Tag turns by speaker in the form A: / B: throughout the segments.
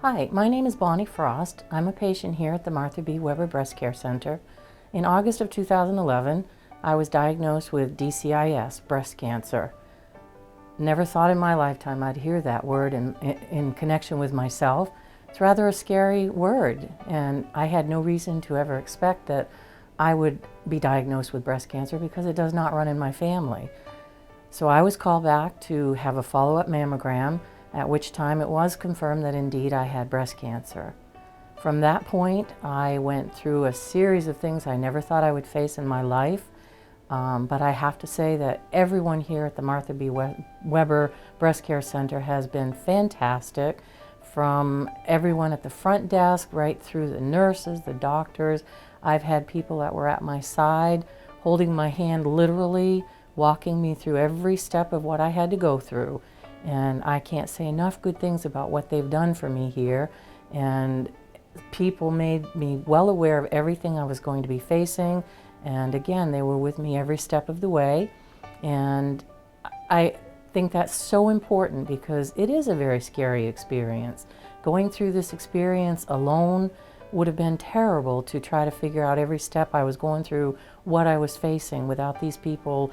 A: Hi, my name is Bonnie Frost. I'm a patient here at the Martha B. Weber Breast Care Center. In August of 2011, I was diagnosed with DCIS, breast cancer. Never thought in my lifetime I'd hear that word in connection with myself. It's rather a scary word, and I had no reason to ever expect that I would be diagnosed with breast cancer because it does not run in my family. So I was called back to have a follow-up mammogram, at which time it was confirmed that indeed I had breast cancer. From that point, I went through a series of things I never thought I would face in my life, but I have to say that everyone here at the Martha B. Weber Breast Care Center has been fantastic, from everyone at the front desk right through the nurses, the doctors. I've had people that were at my side, holding my hand literally, walking me through every step of what I had to go through. And I can't say enough good things about what they've done for me here. And people made me well aware of everything I was going to be facing. And again, they were with me every step of the way. And I think that's so important because it is a very scary experience. Going through this experience alone would have been terrible, to try to figure out every step I was going through, what I was facing, without these people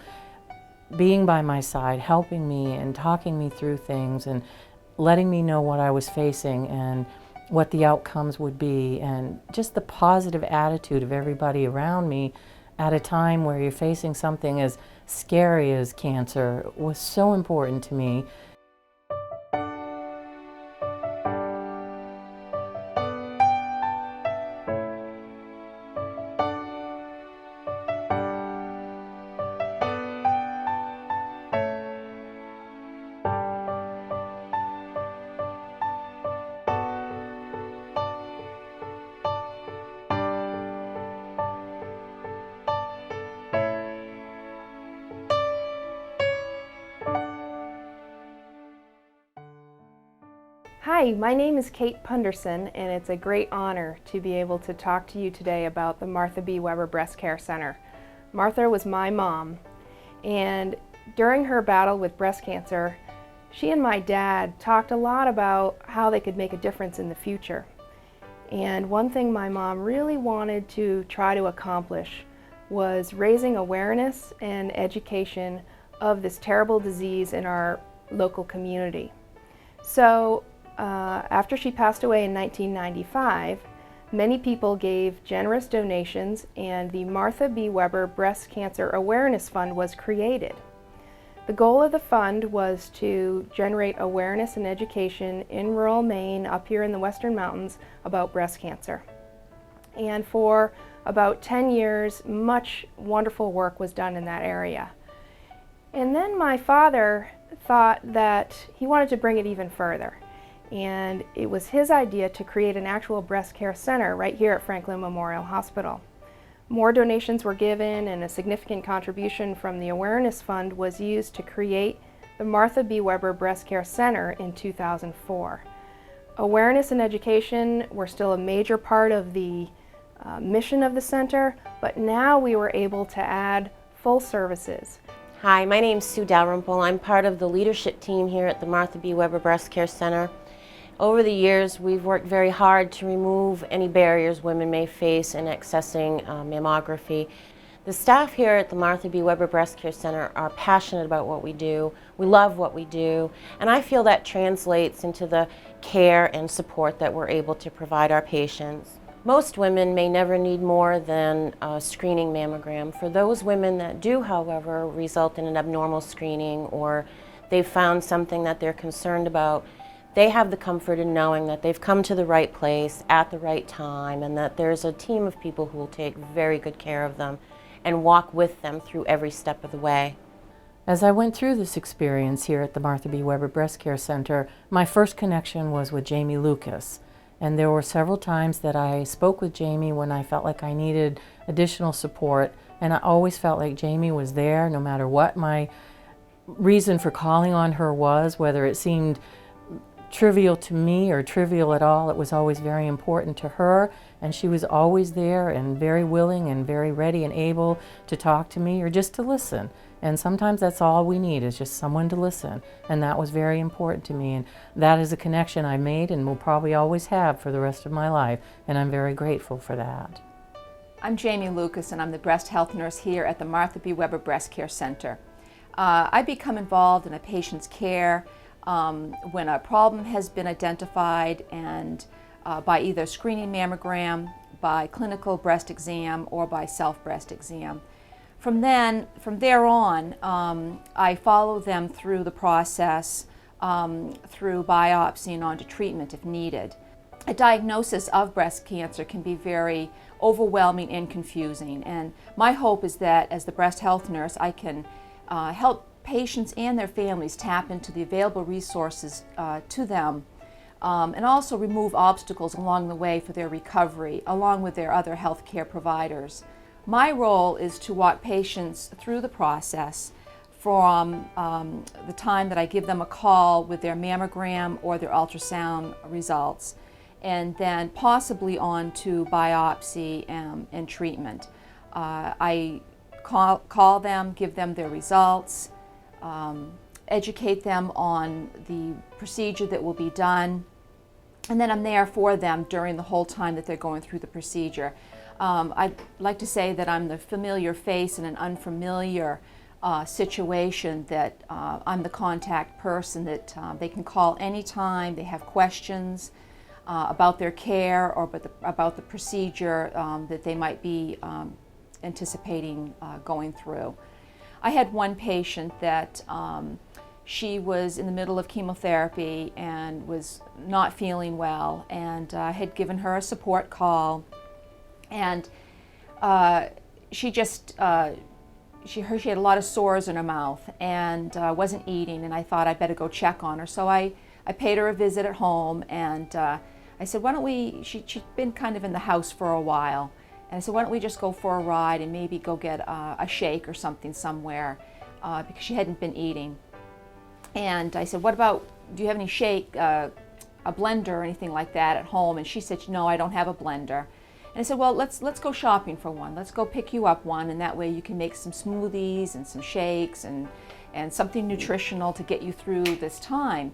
A: being by my side, helping me and talking me through things and letting me know what I was facing and what the outcomes would be, and just the positive attitude of everybody around me at a time where you're facing something as scary as cancer was so important to me.
B: Hi, my name is Kate Punderson, and it's a great honor to be able to talk to you today about the Martha B. Weber Breast Care Center. Martha was my mom, and during her battle with breast cancer, she and my dad talked a lot about how they could make a difference in the future. And one thing my mom really wanted to try to accomplish was raising awareness and education of this terrible disease in our local community. So after she passed away in 1995, many people gave generous donations, and the Martha B. Weber Breast Cancer Awareness Fund was created. The goal of the fund was to generate awareness and education in rural Maine, up here in the Western Mountains, about breast cancer. And for about 10 years, much wonderful work was done in that area. And then my father thought that he wanted to bring it even further. And it was his idea to create an actual breast care center right here at Franklin Memorial Hospital. More donations were given, and a significant contribution from the Awareness Fund was used to create the Martha B. Weber Breast Care Center in 2004. Awareness and education were still a major part of the mission of the center, but now we were able to add full services.
C: Hi, my name's Sue Dalrymple. I'm part of the leadership team here at the Martha B. Weber Breast Care Center. Over the years, we've worked very hard to remove any barriers women may face in accessing mammography. The staff here at the Martha B. Weber Breast Care Center are passionate about what we do. We love what we do, and I feel that translates into the care and support that we're able to provide our patients. Most women may never need more than a screening mammogram. For those women that do, however, result in an abnormal screening, or they've found something that they're concerned about, they have the comfort in knowing that they've come to the right place at the right time, and that there's a team of people who will take very good care of them and walk with them through every step of the way.
A: As I went through this experience here at the Martha B. Weber Breast Care Center, my first connection was with Jamie Lucas. And there were several times that I spoke with Jamie when I felt like I needed additional support, and I always felt like Jamie was there no matter what my reason for calling on her was, whether it seemed trivial to me or trivial at all. It was always very important to her, and she was always there and very willing and very ready and able to talk to me or just to listen. And sometimes that's all we need, is just someone to listen. And that was very important to me. And that is a connection I made and will probably always have for the rest of my life. And I'm very grateful for that.
D: I'm Jamie Lucas, and I'm the breast health nurse here at the Martha B. Weber Breast Care Center. I become involved in a patient's care when a problem has been identified, and by either screening mammogram, by clinical breast exam, or by self-breast exam. From there on, I follow them through the process, through biopsy and on to treatment if needed. A diagnosis of breast cancer can be very overwhelming and confusing, and my hope is that as the breast health nurse, I can help patients and their families tap into the available resources to them, and also remove obstacles along the way for their recovery, along with their other healthcare providers. My role is to walk patients through the process from the time that I give them a call with their mammogram or their ultrasound results, and then possibly on to biopsy and treatment. I call them, give them their results, educate them on the procedure that will be done, and then I'm there for them during the whole time that they're going through the procedure. I'd like to say that I'm the familiar face in an unfamiliar situation, that I'm the contact person that they can call anytime they have questions about their care or about the procedure that they might be anticipating going through. I had one patient that she was in the middle of chemotherapy and was not feeling well, and I had given her a support call, and she had a lot of sores in her mouth and wasn't eating, and I thought I'd better go check on her. So I paid her a visit at home, and I said, why don't we, she'd been kind of in the house for a while, and I said, why don't we just go for a ride and maybe go get a shake or something somewhere, because she hadn't been eating. And I said, what about, do you have any shake, a blender or anything like that at home? And she said, no, I don't have a blender. And I said, well, let's go shopping for one. Let's go pick you up one, and that way you can make some smoothies and some shakes and something nutritional to get you through this time.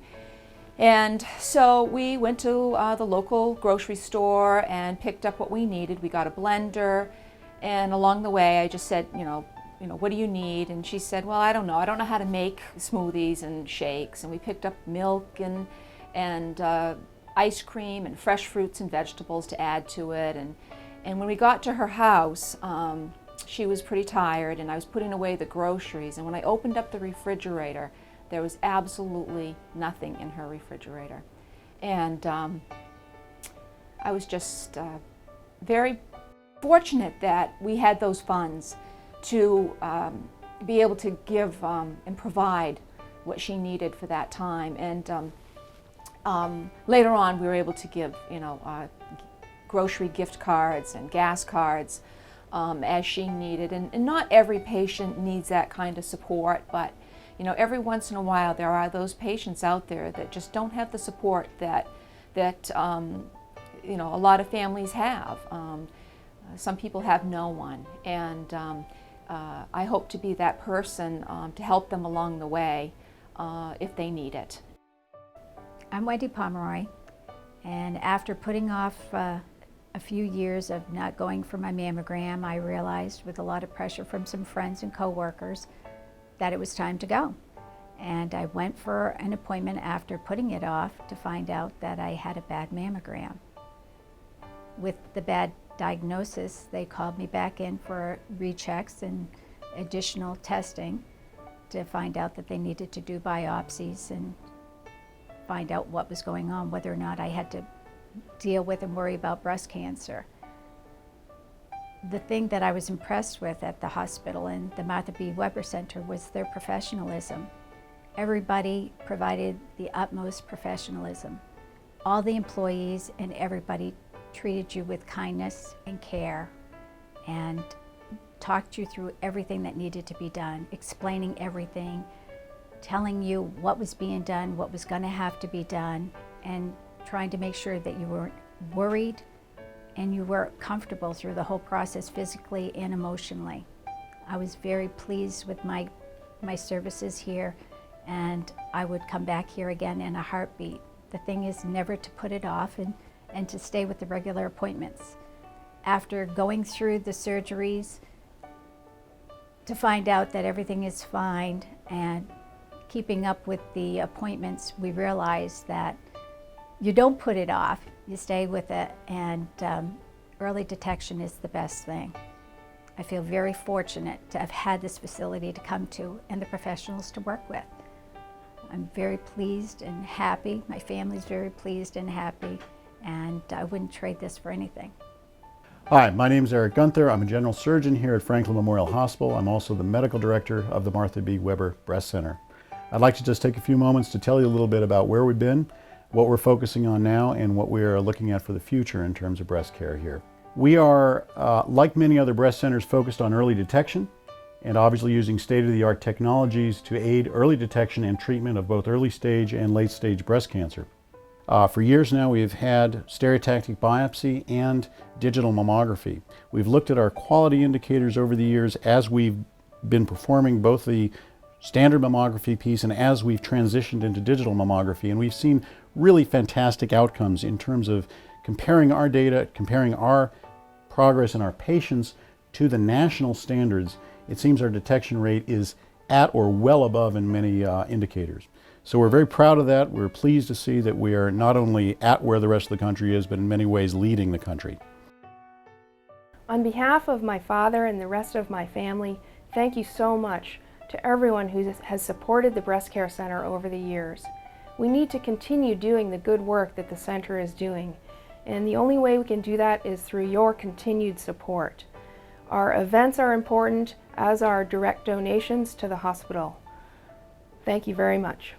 D: And so we went to the local grocery store and picked up what we needed. We got a blender, and along the way I just said, what do you need? And she said, well, I don't know how to make smoothies and shakes. And we picked up milk and ice cream and fresh fruits and vegetables to add to it. And when we got to her house, she was pretty tired, and I was putting away the groceries. And when I opened up the refrigerator, there was absolutely nothing in her refrigerator. And I was just very fortunate that we had those funds to be able to give and provide what she needed for that time. And later on, we were able to give, grocery gift cards and gas cards as she needed. And not every patient needs that kind of support, but every once in a while there are those patients out there that just don't have the support that a lot of families have. Some people have no one, and I hope to be that person to help them along the way if they need it.
E: I'm Wendy Pomeroy, and after putting off a few years of not going for my mammogram, I realized, with a lot of pressure from some friends and coworkers, that it was time to go. And I went for an appointment after putting it off to find out that I had a bad mammogram. With the bad diagnosis, they called me back in for rechecks and additional testing to find out that they needed to do biopsies and find out what was going on, whether or not I had to deal with and worry about breast cancer. The thing that I was impressed with at the hospital and the Martha B. Weber Center was their professionalism. Everybody provided the utmost professionalism. All the employees and everybody treated you with kindness and care and talked you through everything that needed to be done, explaining everything, telling you what was being done, what was going to have to be done, and trying to make sure that you weren't worried and you were comfortable through the whole process, physically and emotionally. I was very pleased with my my services here, and I would come back here again in a heartbeat. The thing is never to put it off and to stay with the regular appointments. After going through the surgeries, to find out that everything is fine and keeping up with the appointments, we realized that you don't put it off, you stay with it, and early detection is the best thing. I feel very fortunate to have had this facility to come to and the professionals to work with. I'm very pleased and happy. My family's very pleased and happy, and I wouldn't trade this for anything.
F: Hi, my name is Eric Gunther. I'm a general surgeon here at Franklin Memorial Hospital. I'm also the medical director of the Martha B. Weber Breast Center. I'd like to just take a few moments to tell you a little bit about where we've been, what we're focusing on now, and what we are looking at for the future in terms of breast care here. We are, like many other breast centers, focused on early detection and obviously using state-of-the-art technologies to aid early detection and treatment of both early stage and late stage breast cancer. For years now, we've had stereotactic biopsy and digital mammography. We've looked at our quality indicators over the years as we've been performing both the standard mammography piece and as we've transitioned into digital mammography, and we've seen really fantastic outcomes in terms of comparing our data, comparing our progress in our patients to the national standards. It seems our detection rate is at or well above in many indicators. So we're very proud of that. We're pleased to see that we are not only at where the rest of the country is, but in many ways leading the country.
B: On behalf of my father and the rest of my family, thank you so much to everyone who has supported the Breast Care Center over the years. We need to continue doing the good work that the center is doing, and the only way we can do that is through your continued support. Our events are important, as are direct donations to the hospital. Thank you very much.